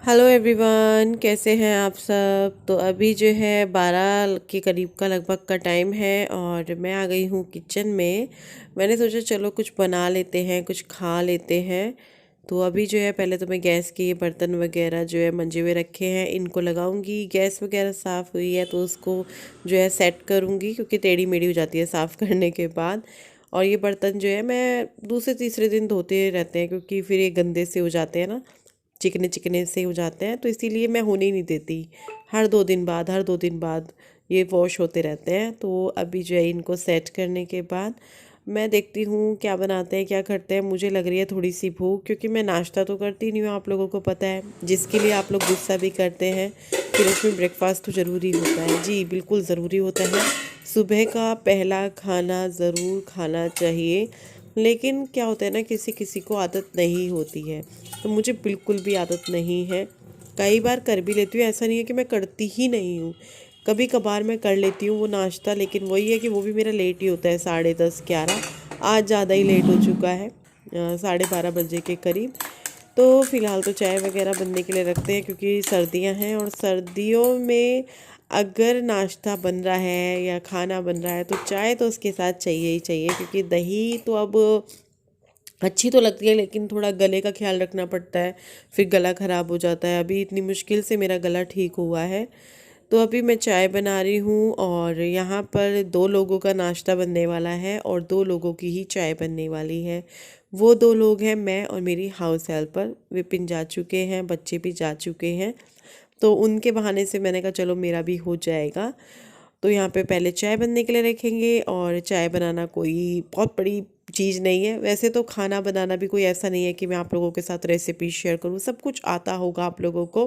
Hello everyone, कैसे हैं आप सब। तो अभी जो है 12 के करीब का लगभग का टाइम है और मैं आ गई हूँ किचन में। मैंने सोचा चलो कुछ बना लेते हैं, कुछ खा लेते हैं। तो अभी जो है पहले तो मैं गैस के ये बर्तन वगैरह जो है मंजे हुए रखे हैं इनको लगाऊंगी। गैस वगैरह साफ़ हुई है तो उसको जो है सेट करूँगी, क्योंकि टेढ़ी मेढ़ी हो जाती है साफ़ करने के बाद। और ये बर्तन जो है मैं दूसरे तीसरे दिन धोते रहते हैं, क्योंकि फिर ये गंदे से हो जाते हैं ना, चिकने चिकने से हो जाते हैं, तो इसीलिए मैं होने ही नहीं देती। हर 2 दिन बाद ये वॉश होते रहते हैं। तो अभी जो है इनको सेट करने के बाद मैं देखती हूँ क्या बनाते हैं, क्या करते हैं। मुझे लग रही है थोड़ी सी भूख, क्योंकि मैं नाश्ता तो करती नहीं हूँ, आप लोगों को पता है, जिसके लिए आप लोग गुस्सा भी करते हैं। फिर उसमें ब्रेकफास्ट तो ज़रूरी होता है, जी बिल्कुल ज़रूरी होता है। सुबह का पहला खाना ज़रूर खाना चाहिए। लेकिन क्या होता है ना, किसी किसी को आदत नहीं होती है, तो मुझे बिल्कुल भी आदत नहीं है। कई बार कर भी लेती हूँ, ऐसा नहीं है कि मैं करती ही नहीं हूँ। कभी कभार मैं कर लेती हूँ वो नाश्ता, लेकिन वही है कि वो भी मेरा लेट ही होता है, 10:30 11। आज ज़्यादा ही लेट हो चुका है, 12:30 बजे के करीब। तो फ़िलहाल तो चाय वगैरह बनने के लिए रखते हैं, क्योंकि सर्दियां हैं और सर्दियों में अगर नाश्ता बन रहा है या खाना बन रहा है तो चाय तो उसके साथ चाहिए ही चाहिए। क्योंकि दही तो अब अच्छी तो लगती है, लेकिन थोड़ा गले का ख्याल रखना पड़ता है, फिर गला ख़राब हो जाता है। अभी इतनी मुश्किल से मेरा गला ठीक हुआ है। तो अभी मैं चाय बना रही हूँ और यहाँ पर 2 लोगों का नाश्ता बनने वाला है और 2 लोगों की ही चाय बनने वाली है। वो 2 लोग हैं, मैं और मेरी हाउस हेल्पर। विपिन जा चुके हैं, बच्चे भी जा चुके हैं, तो उनके बहाने से मैंने कहा चलो मेरा भी हो जाएगा। तो यहाँ पे पहले चाय बनने के लिए रखेंगे। और चाय बनाना कोई बहुत बड़ी चीज़ नहीं है, वैसे तो खाना बनाना भी कोई ऐसा नहीं है कि मैं आप लोगों के साथ रेसिपी शेयर करूँ, सब कुछ आता होगा आप लोगों को।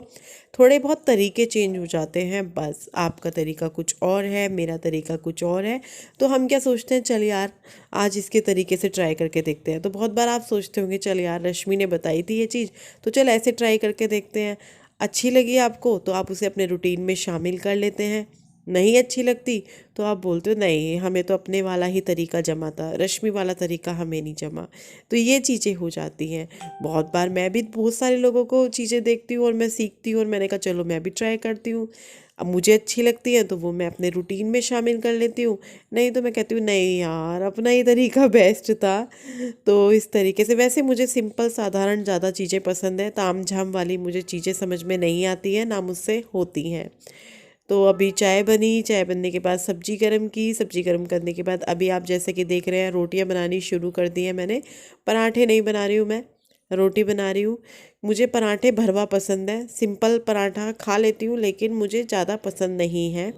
थोड़े बहुत तरीके चेंज हो जाते हैं बस, आपका तरीका कुछ और है, मेरा तरीका कुछ और है। तो हम क्या सोचते हैं, चल यार आज इसके तरीके से ट्राई करके देखते हैं। तो बहुत बार आप सोचते होंगे चल यार रश्मि ने बताई थी ये चीज़, तो चल ऐसे ट्राई करके देखते हैं। अच्छी लगी आपको तो आप उसे अपने रूटीन में शामिल कर लेते हैं, नहीं अच्छी लगती तो आप बोलते हो नहीं हमें तो अपने वाला ही तरीका जमा था, रश्मि वाला तरीका हमें नहीं जमा। तो ये चीज़ें हो जाती हैं। बहुत बार मैं भी बहुत सारे लोगों को चीज़ें देखती हूँ और मैं सीखती हूँ, और मैंने कहा चलो मैं भी ट्राई करती हूँ। अब मुझे अच्छी लगती है तो वो मैं अपने रूटीन में शामिल कर लेती हूँ, नहीं तो मैं कहती हूँ नहीं यार अपना ही तरीका बेस्ट था। तो इस तरीके से वैसे मुझे सिंपल साधारण ज़्यादा चीज़ें पसंद है, ताम झाम वाली मुझे चीज़ें समझ में नहीं आती हैं, ना मुझसे होती हैं। तो अभी चाय बनी, चाय बनने के बाद सब्जी गरम की, सब्जी गरम करने के बाद अभी आप जैसे कि देख रहे हैं रोटियां बनानी शुरू कर दी हैं मैंने। पराठे नहीं बना रही हूँ मैं, रोटी बना रही हूँ। मुझे पराठे भरवा पसंद है, सिंपल पराठा खा लेती हूँ लेकिन मुझे ज़्यादा पसंद नहीं है।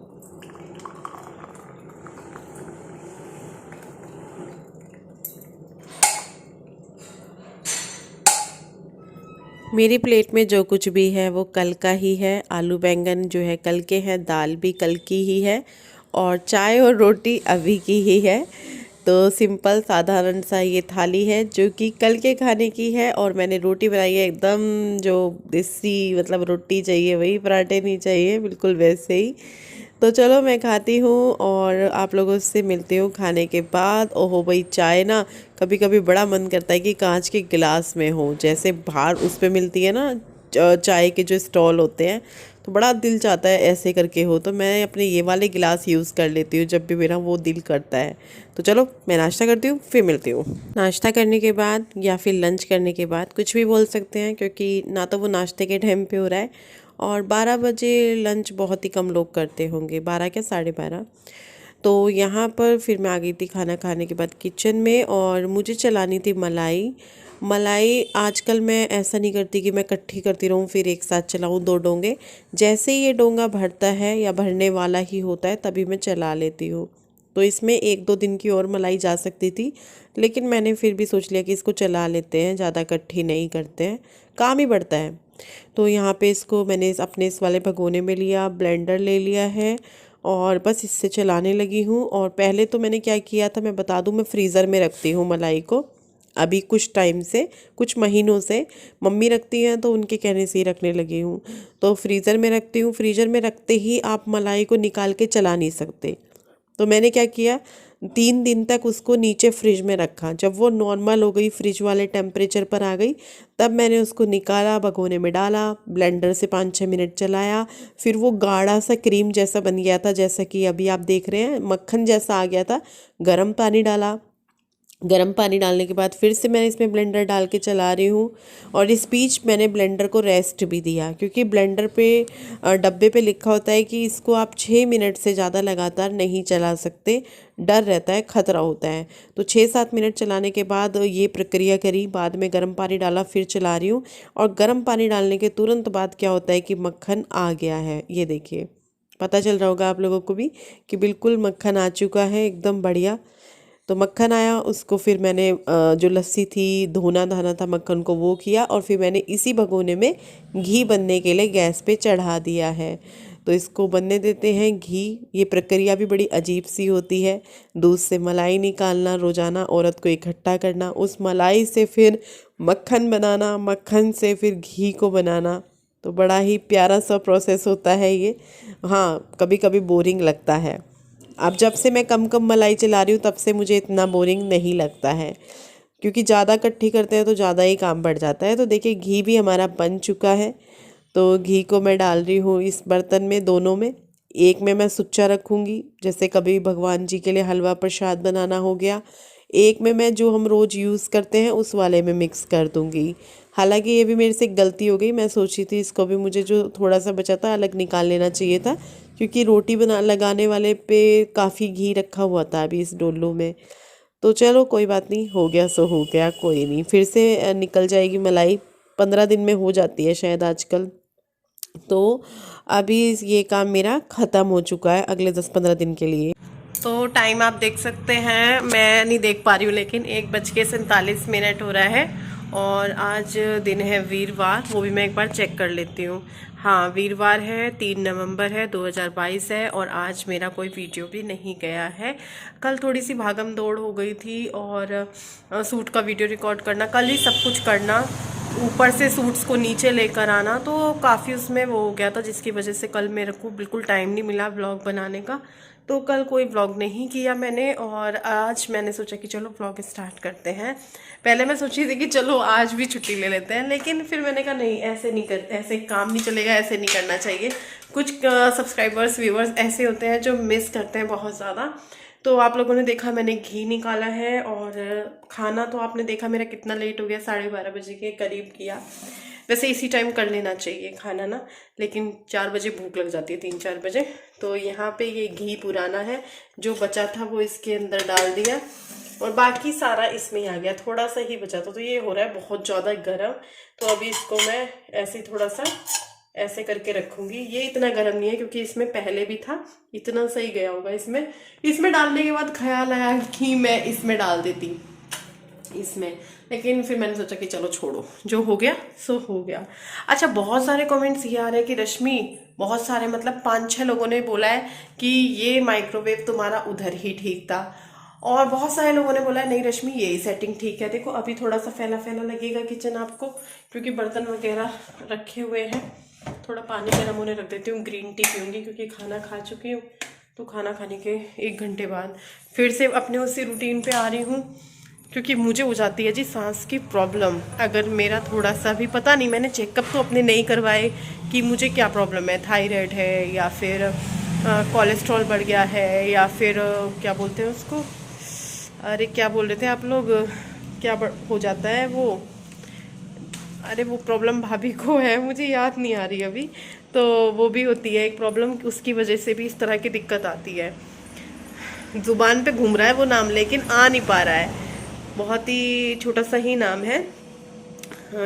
मेरी प्लेट में जो कुछ भी है वो कल का ही है। आलू बैंगन जो है कल के हैं, दाल भी कल की ही है, और चाय और रोटी अभी की ही है। तो सिंपल साधारण सा ये थाली है जो कि कल के खाने की है। और मैंने रोटी बनाई है एकदम जो देसी, मतलब रोटी चाहिए वही, पराठे नहीं चाहिए, बिल्कुल वैसे ही। तो चलो मैं खाती हूँ और आप लोगों से मिलती हूँ खाने के बाद। ओहो भाई चाय ना कभी कभी बड़ा मन करता है कि कांच के गिलास में हो, जैसे बाहर उस पे मिलती है ना चाय के जो स्टॉल होते हैं, तो बड़ा दिल चाहता है ऐसे करके हो। तो मैं अपने ये वाले गिलास यूज़ कर लेती हूँ जब भी मेरा वो दिल करता है। तो चलो मैं नाश्ता करती हूँ, फिर मिलती हूँ। नाश्ता करने के बाद या फिर लंच करने के बाद कुछ भी बोल सकते हैं, क्योंकि ना तो वो नाश्ते के टाइम पे हो रहा है, और 12 बजे लंच बहुत ही कम लोग करते होंगे, 12 क्या 12:30। तो यहाँ पर फिर मैं आ गई थी खाना खाने के बाद किचन में, और मुझे चलानी थी मलाई। मलाई आजकल मैं ऐसा नहीं करती कि मैं इकट्ठी करती रहूँ फिर एक साथ चलाऊँ 2 डोंगे। जैसे ही ये डोंगा भरता है या भरने वाला ही होता है तभी मैं चला लेती हूँ। तो इसमें 1-2 दिन की और मलाई जा सकती थी, लेकिन मैंने फिर भी सोच लिया कि इसको चला लेते हैं, ज़्यादा इकट्ठी नहीं करते हैं, काम ही बढ़ता है। तो यहाँ पे इसको मैंने अपने इस वाले भगोने में लिया, ब्लेंडर ले लिया है, और बस इससे चलाने लगी हूँ। और पहले तो मैंने क्या किया था मैं बता दूँ, मैं फ्रीज़र में रखती हूँ मलाई को। अभी कुछ टाइम से, कुछ महीनों से मम्मी रखती हैं तो उनके कहने से ही रखने लगी हूँ। तो फ्रीज़र में रखती हूँ, फ्रीज़र में रखते ही आप मलाई को निकाल के चला नहीं सकते। तो मैंने क्या किया, 3 दिन तक उसको नीचे फ्रिज में रखा। जब वो नॉर्मल हो गई, फ्रिज वाले टेम्परेचर पर आ गई, तब मैंने उसको निकाला, भगोने में डाला, ब्लेंडर से 5-6 मिनट चलाया। फिर वो गाढ़ा सा क्रीम जैसा बन गया था, जैसा कि अभी आप देख रहे हैं, मक्खन जैसा आ गया था। गर्म पानी डाला, गर्म पानी डालने के बाद फिर से मैंने इसमें ब्लेंडर डाल के चला रही हूँ। और इस बीच मैंने ब्लेंडर को रेस्ट भी दिया, क्योंकि ब्लेंडर पे डब्बे पे लिखा होता है कि इसको आप 6 मिनट से ज़्यादा लगातार नहीं चला सकते, डर रहता है, खतरा होता है। तो 6-7 मिनट चलाने के बाद ये प्रक्रिया करी, बाद में गर्म पानी डाला, फिर चला रही हूँ। और गर्म पानी डालने के तुरंत बाद क्या होता है कि मक्खन आ गया है, ये देखिए, पता चल रहा होगा आप लोगों को भी कि बिल्कुल मक्खन आ चुका है, एकदम बढ़िया। तो मक्खन आया, उसको फिर मैंने जो लस्सी थी, धोना धाना था मक्खन को, वो किया। और फिर मैंने इसी भगोने में घी बनने के लिए गैस पे चढ़ा दिया है। तो इसको बनने देते हैं घी। ये प्रक्रिया भी बड़ी अजीब सी होती है, दूध से मलाई निकालना, रोज़ाना औरत को इकट्ठा करना, उस मलाई से फिर मक्खन बनाना, मक्खन से फिर घी को बनाना। तो बड़ा ही प्यारा सा प्रोसेस होता है ये। हाँ, कभी कभी बोरिंग लगता है। अब जब से मैं कम कम मलाई चला रही हूँ, तब से मुझे इतना बोरिंग नहीं लगता है, क्योंकि ज़्यादा इकट्ठी करते हैं तो ज़्यादा ही काम बढ़ जाता है। तो देखिए, घी भी हमारा बन चुका है। तो घी को मैं डाल रही हूँ इस बर्तन में, दोनों में। एक में मैं सुच्चा रखूँगी, जैसे कभी भगवान जी के लिए हलवा प्रसाद बनाना हो गया। एक में मैं जो हम रोज़ यूज़ करते हैं उस वाले में मिक्स कर दूँगी। हालांकि ये भी मेरे से एक गलती हो गई, मैं सोची थी इसको भी मुझे जो थोड़ा सा बचा था अलग निकाल लेना चाहिए था, क्योंकि रोटी बना लगाने वाले पे काफ़ी घी रखा हुआ था अभी इस डोलू में। तो चलो कोई बात नहीं, हो गया सो हो गया, कोई नहीं, फिर से निकल जाएगी मलाई। 15 दिन में हो जाती है शायद आजकल। तो अभी ये काम मेरा ख़त्म हो चुका है अगले 10-15 दिन के लिए। तो टाइम आप देख सकते हैं, मैं नहीं देख पा रही हूँ, लेकिन 1:47 हो रहा है। और आज दिन है वीरवार, वो भी मैं एक बार चेक कर लेती हूँ। हाँ, वीरवार है, 3 नवंबर है, 2022 है। और आज मेरा कोई वीडियो भी नहीं गया है। कल थोड़ी सी भागम दौड़ हो गई थी, और सूट का वीडियो रिकॉर्ड करना, कल ही सब कुछ करना, ऊपर से सूट्स को नीचे लेकर आना, तो काफ़ी उसमें वो हो गया था, जिसकी वजह से कल मेरे को बिल्कुल टाइम नहीं मिला व्लॉग बनाने का। तो कल कोई व्लॉग नहीं किया मैंने, और आज मैंने सोचा कि चलो व्लॉग स्टार्ट करते हैं। पहले मैं सोची थी कि चलो आज भी छुट्टी ले लेते हैं, लेकिन फिर मैंने कहा नहीं, ऐसे नहीं कर, ऐसे काम नहीं चलेगा, ऐसे नहीं करना चाहिए। कुछ सब्सक्राइबर्स व्यूवर्स ऐसे होते हैं जो मिस करते हैं बहुत ज़्यादा। तो आप लोगों ने देखा मैंने घी निकाला है, और खाना तो आपने देखा मेरा कितना लेट हो गया, 12:30 बजे के करीब किया। वैसे इसी टाइम कर लेना चाहिए खाना ना, लेकिन 4 बजे भूख लग जाती है, 3-4 बजे। तो यहाँ पे ये घी पुराना है, जो बचा था वो इसके अंदर डाल दिया, और बाकी सारा इसमें ही आ गया, थोड़ा सा ही बचा था। तो ये हो रहा है बहुत ज़्यादा गर्म। तो अभी इसको मैं ऐसे थोड़ा सा ऐसे करके रखूंगी। ये इतना गर्म नहीं है, क्योंकि इसमें पहले भी था, इतना सही गया होगा। इसमें डालने के बाद ख्याल आया कि मैं इसमें डाल देती इसमें, लेकिन फिर मैंने सोचा कि चलो छोड़ो, जो हो गया सो हो गया। अच्छा, बहुत सारे कमेंट्स ये आ रहे हैं कि रश्मि, बहुत सारे मतलब 5-6 लोगों ने बोला है कि ये माइक्रोवेव तुम्हारा उधर ही ठीक था, और बहुत सारे लोगों ने बोला है नहीं रश्मि, यही सेटिंग ठीक है। देखो अभी थोड़ा सा फैला फैला लगेगा किचन आपको, क्योंकि बर्तन वगैरह रखे हुए हैं। थोड़ा पानी गर्म होने रख देती हूँ, ग्रीन टी पीऊँगी, क्योंकि खाना खा चुकी हूँ। तो खाना खाने के 1 घंटे बाद फिर से अपने उसी रूटीन पे आ रही हूँ, क्योंकि मुझे हो जाती है जी सांस की प्रॉब्लम। अगर मेरा थोड़ा सा भी, पता नहीं, मैंने चेकअप तो अपने नहीं करवाए कि मुझे क्या प्रॉब्लम है, थायराइड है या फिर कोलेस्ट्रॉल बढ़ गया है, या फिर क्या बोलते हैं उसको, अरे क्या बोल रहे थे आप लोग, क्या हो जाता है वो, अरे वो प्रॉब्लम भाभी को है, मुझे याद नहीं आ रही अभी। तो वो भी होती है एक प्रॉब्लम, उसकी वजह से भी इस तरह की दिक्कत आती है। जुबान पे घूम रहा है वो नाम, लेकिन आ नहीं पा रहा है। बहुत ही छोटा सा ही नाम है,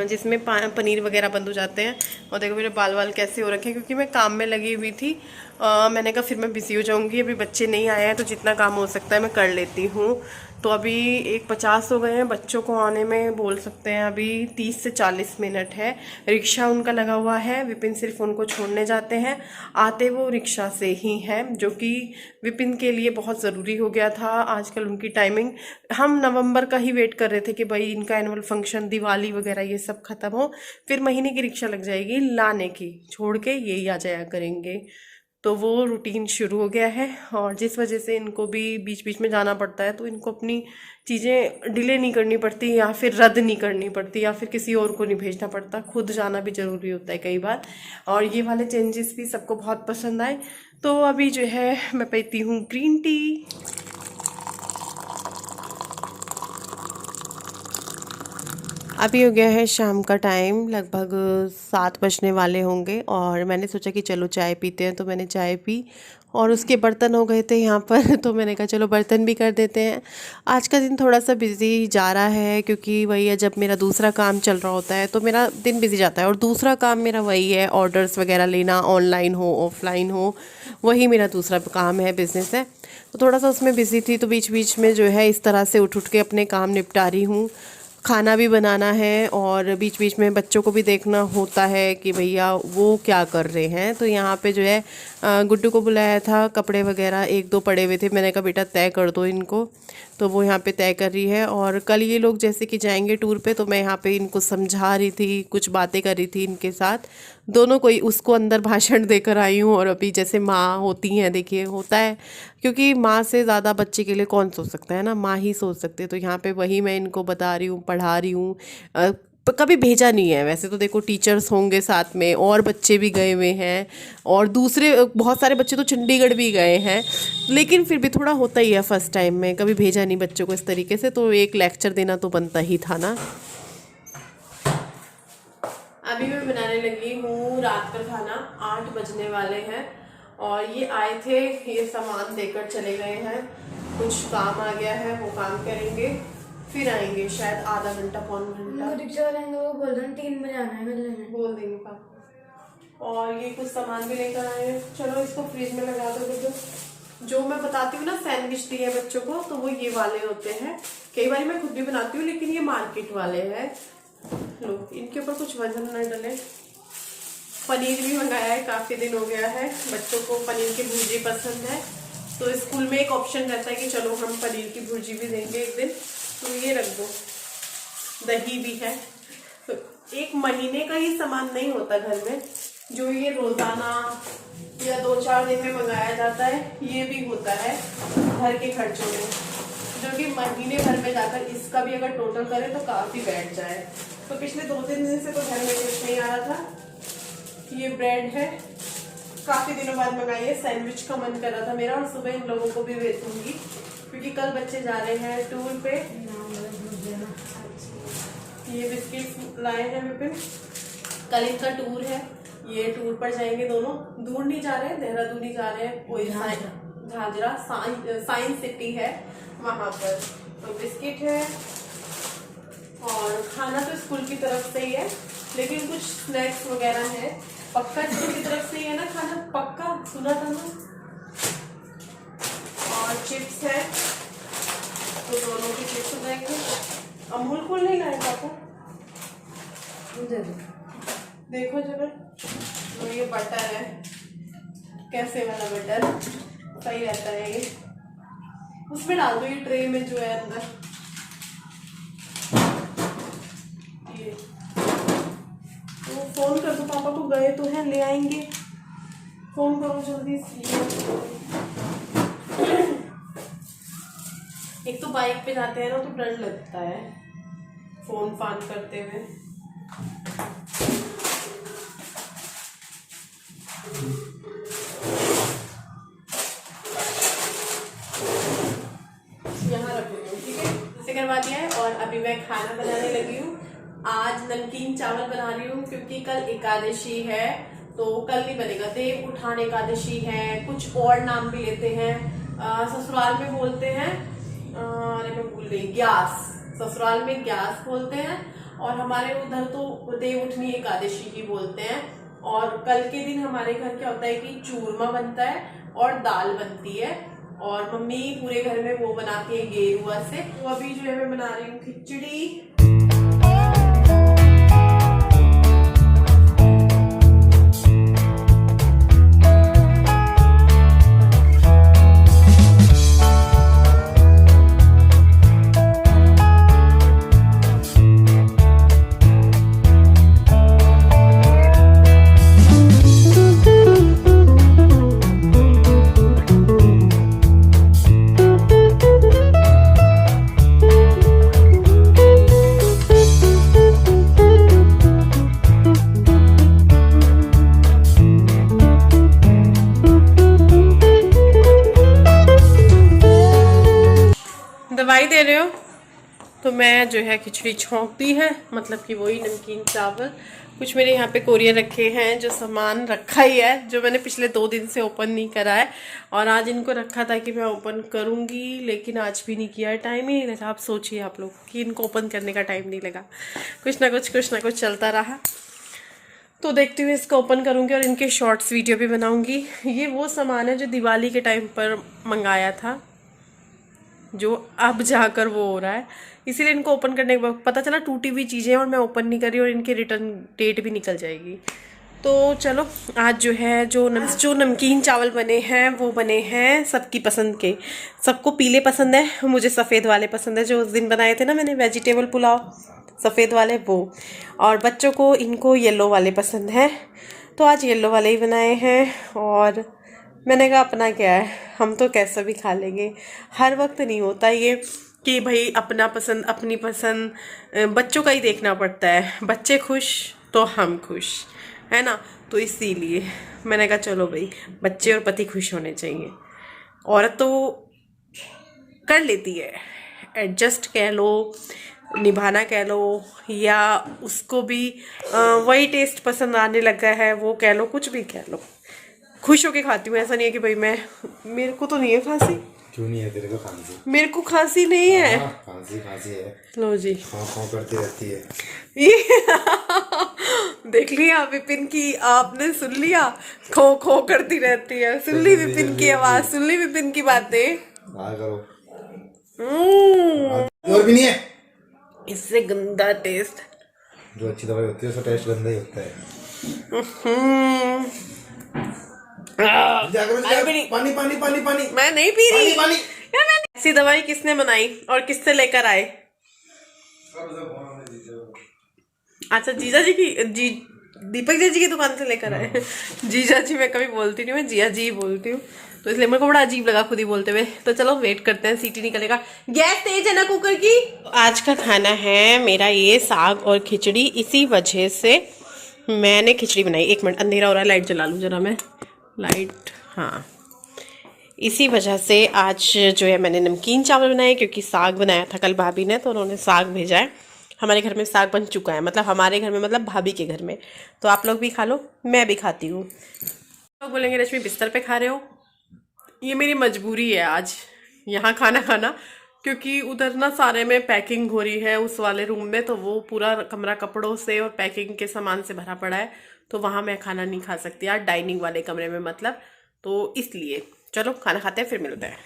जिसमें पनीर वगैरह बंद हो जाते हैं। और देखो मेरे बाल वाल कैसे हो रखे हैं, क्योंकि मैं काम में लगी हुई थी। मैंने कहा फिर मैं बिजी हो जाऊंगी, अभी बच्चे नहीं आए हैं, तो जितना काम हो सकता है मैं कर लेती हूँ। तो अभी 1:50 हो गए हैं, बच्चों को आने में बोल सकते हैं अभी 30 से 40 मिनट है। रिक्शा उनका लगा हुआ है, विपिन सिर्फ उनको छोड़ने जाते हैं, आते वो रिक्शा से ही है, जो कि विपिन के लिए बहुत ज़रूरी हो गया था आजकल उनकी टाइमिंग। हम नवंबर का ही वेट कर रहे थे कि भाई इनका एनुअल फंक्शन, दिवाली वगैरह ये सब खत्म हो, फिर महीने की रिक्शा लग जाएगी लाने की, छोड़ के यही आ जाया करेंगे। तो वो रूटीन शुरू हो गया है, और जिस वजह से इनको भी बीच बीच में जाना पड़ता है, तो इनको अपनी चीज़ें डिले नहीं करनी पड़ती या फिर रद्द नहीं करनी पड़ती या फिर किसी और को नहीं भेजना पड़ता, खुद जाना भी ज़रूरी होता है कई बार। और ये वाले चेंजेस भी सबको बहुत पसंद आए। तो अभी जो है मैं पीती हूँ ग्रीन टी। अभी हो गया है शाम का टाइम, लगभग 7 बजने वाले होंगे, और मैंने सोचा कि चलो चाय पीते हैं, तो मैंने चाय पी। और उसके बर्तन हो गए थे यहाँ पर तो मैंने कहा चलो बर्तन भी कर देते हैं। आज का दिन थोड़ा सा बिज़ी जा रहा है, क्योंकि वही है, जब मेरा दूसरा काम चल रहा होता है तो मेरा दिन बिज़ी जाता है, और दूसरा काम मेरा वही है, ऑर्डर्स वगैरह लेना, ऑनलाइन हो ऑफलाइन हो, वही मेरा दूसरा काम है, बिज़नेस है। तो थोड़ा सा उसमें बिज़ी थी, तो बीच बीच में जो है इस तरह से उठ उठ के अपने काम निपटा रही हूँ। खाना भी बनाना है, और बीच बीच में बच्चों को भी देखना होता है कि भैया वो क्या कर रहे हैं। तो यहाँ पे जो है गुड्डू को बुलाया था, कपड़े वगैरह 1-2 पड़े हुए थे, मैंने कहा बेटा तय कर दो इनको, तो वो यहाँ पे तय कर रही है। और कल ये लोग जैसे कि जाएंगे टूर पे, तो मैं यहाँ पे इनको समझा रही थी, कुछ बातें कर रही थी इनके साथ, दोनों को ही। उसको अंदर भाषण देकर आई हूँ, और अभी जैसे माँ होती हैं, देखिए होता है, क्योंकि माँ से ज़्यादा बच्चे के लिए कौन सोच सकता है ना, माँ ही सोच सकते हैं। तो यहाँ पे वही मैं इनको बता रही हूँ, पढ़ा रही हूँ। कभी भेजा नहीं है वैसे तो, देखो टीचर्स होंगे साथ में, और बच्चे भी गए हुए हैं, और दूसरे बहुत सारे बच्चे तो चंडीगढ़ भी गए हैं, लेकिन फिर भी थोड़ा होता ही है फर्स्ट टाइम में, कभी भेजा नहीं बच्चों को इस तरीके से, तो एक लेक्चर देना तो बनता ही था ना। अभी मैं बनाने लगी हूँ रात का खाना, 8 बजने वाले हैं, और ये आए थे, ये सामान देकर चले गए हैं, कुछ काम आ गया है, वो काम करेंगे, फिर आएंगे शायद आधा घंटा पौन घंटा। रिक्शा वाले वो बोल रहे हैं 3 बजे आना है, मिलने बोल देंगे पापा। और ये कुछ सामान भी लेकर आए हैं, चलो इसको फ्रिज में लगा दो। जो मैं बताती हूँ ना सैंडविच दिए बच्चों को, तो वो ये वाले होते हैं, कई बार मैं खुद भी बनाती हूँ, लेकिन ये मार्केट वाले हैं। लो, इनके ऊपर कुछ वजन न डले। पनीर भी मंगाया है, काफी दिन हो गया है, बच्चों को पनीर की भुर्जी पसंद है, तो स्कूल में एक ऑप्शन रहता है कि चलो हम पनीर की भुर्जी भी देंगे एक दिन, तो ये रख दो। दही भी है, तो 1 महीने का ही सामान नहीं होता घर में, जो ये रोजाना या 2-4 दिन में मंगाया जाता है, ये भी होता है घर के खर्चों में, जो कि महीने भर में जाकर इसका भी अगर टोटल करें तो काफी बैठ जाए। तो पिछले 2-3 दिन से तो घर में कुछ नहीं आ रहा था। ये ब्रेड है, काफी दिनों बाद मंगाई है, सैंडविच का मन कर रहा था मेरा, और सुबह इन लोगों को भी भेजूंगी, क्योंकि कल बच्चे जा रहे हैं टूर पे। ये बिस्किट लाए हैं विपिन, कल इनका टूर है, ये टूर पर जाएंगे दोनों, दूर नहीं जा रहे हैं, देहरादून ही जा रहे हैं, कोई झाझरा साइंस सिटी है वहां पर। तो बिस्किट है, और खाना तो स्कूल की तरफ से ही है, लेकिन कुछ स्नैक्स वगैरह है। पक्का स्कूल की तरफ से ही है ना खाना, पक्का सुना था ना। और चिप्स है, तो दोनों की चिप्स हो जाएंगे। अमूल कूल नहीं लाए पापा, देखो जरा। तो ये बटर है, कैसे वाला बटर, सही रहता है ये, उसमें डाल दो ये ट्रे में जो है अंदर। ये तो फोन कर दो पापा को, गए तो हैं, ले आएंगे, फोन करो जल्दी से। एक तो बाइक पे जाते हैं ना, तो डर लगता है फोन फान करते हुए। यहाँ रख दो, ठीक है, इसे करवा दिया है। और अभी मैं खाना बनाने लगी हूँ। आज नमकीन चावल बना रही हूँ, क्योंकि कल एकादशी है, तो कल नहीं बनेगा, देव उठान एकादशी है, कुछ और नाम भी लेते हैं, ससुराल में बोलते हैं, अरे मैं भूल गई, ग्यास, ससुराल में ग्यास बोलते हैं, और हमारे उधर तो देव उठनी एकादशी ही बोलते हैं। और कल के दिन हमारे घर क्या होता है कि चूरमा बनता है और दाल बनती है, और मम्मी पूरे घर में वो बनाती है गेरुआ से। तो अभी जो है मैं बना रही हूँ खिचड़ी। कह रहे हो? तो मैं जो है खिचड़ी छोंक दी है, मतलब कि वही नमकीन चावल। कुछ मेरे यहाँ पे कोरियर रखे हैं, जो सामान रखा ही है, जो मैंने पिछले 2 दिन से ओपन नहीं करा है, और आज इनको रखा था कि मैं ओपन करूँगी, लेकिन आज भी नहीं किया, टाइम ही नहीं लगा। आप सोचिए आप लोग कि इनको ओपन करने का टाइम नहीं लगा, कुछ ना कुछ चलता रहा। तो देखती हूँ इसको ओपन करूँगी और इनके शॉर्ट्स वीडियो भी बनाऊँगी। ये वो सामान है जो दिवाली के टाइम पर मंगाया था, जो अब जाकर वो हो रहा है, इसीलिए इनको ओपन करने के बाद पता चला टूटी हुई चीज़ें और मैं ओपन नहीं कर रही और इनकी रिटर्न डेट भी निकल जाएगी। तो चलो आज जो है जो नमकीन चावल बने हैं वो बने हैं सबकी पसंद के। सबको पीले पसंद है, मुझे सफ़ेद वाले पसंद है, जो उस दिन बनाए थे ना मैंने वेजिटेबल पुलाव, सफ़ेद वाले वो। और बच्चों को इनको येलो वाले पसंद हैं, तो आज येलो वाले ही बनाए हैं। और मैंने कहा अपना क्या है, हम तो कैसा भी खा लेंगे। हर वक्त नहीं होता ये कि भाई अपना पसंद अपनी पसंद, बच्चों का ही देखना पड़ता है। बच्चे खुश तो हम खुश, है ना। तो इसीलिए मैंने कहा चलो भाई बच्चे और पति खुश होने चाहिए। औरत तो कर लेती है एडजस्ट, कह लो निभाना कह लो, या उसको भी वही टेस्ट पसंद आने लगा है वो कह लो, कुछ भी कह लो, खुश होके खाती हूँ। ऐसा नहीं है कि भाई मेरे को तो नहीं है खांसी। क्यों नहीं है तेरे को खांसी? मेरे को खांसी नहीं है। खांसी है। लो जी, खां करती रहती है ये देख लिया विपिन की, आपने सुन लिया, खो खो करती रहती है। सुन ली विपिन की आवाज, सुन ली विपिन की बातें। करो और भी नहीं है, इससे गंदा टेस्ट। जो अच्छी दवाई होती है उसका टेस्ट गंदा ही होता है। पानी पानी पानी पानी। मैं नहीं पी रही। पानी यार मैं ऐसी दवाई किसने बनाई और किससे लेकर आए? अच्छा जीजा जी की, दीपक जी की दुकान से लेकर आए। जीजा जी मैं कभी बोलती नहीं, मैं जिया जी बोलती हूँ, तो इसलिए मेरे को बड़ा अजीब लगा खुद ही बोलते हुए। तो चलो वेट करते हैं, सीटी निकलेगा। गैस तेज है ना कुकर की। आज का खाना है मेरा ये साग और खिचड़ी, इसी वजह से मैंने खिचड़ी बनाई। 1 मिनट, अंधेरा हो रहा है, लाइट जला लूँ जरा मैं, लाइट, हाँ। इसी वजह से आज जो है मैंने नमकीन चावल बनाए, क्योंकि साग बनाया था कल भाभी ने, तो उन्होंने साग भेजा है। हमारे घर में साग बन चुका है, मतलब हमारे घर में मतलब भाभी के घर में। तो आप लोग भी खा लो, मैं भी खाती हूँ। लोग बोलेंगे रश्मि बिस्तर पे खा रहे हो, ये मेरी मजबूरी है आज यहाँ खाना खाना, क्योंकि उधर ना सारे में पैकिंग हो रही है उस वाले रूम में, तो वो पूरा कमरा कपड़ों से और पैकिंग के सामान से भरा पड़ा है, तो वहाँ मैं खाना नहीं खा सकती यार, डाइनिंग वाले कमरे में मतलब। तो इसलिए चलो खाना खाते हैं, फिर मिलते हैं।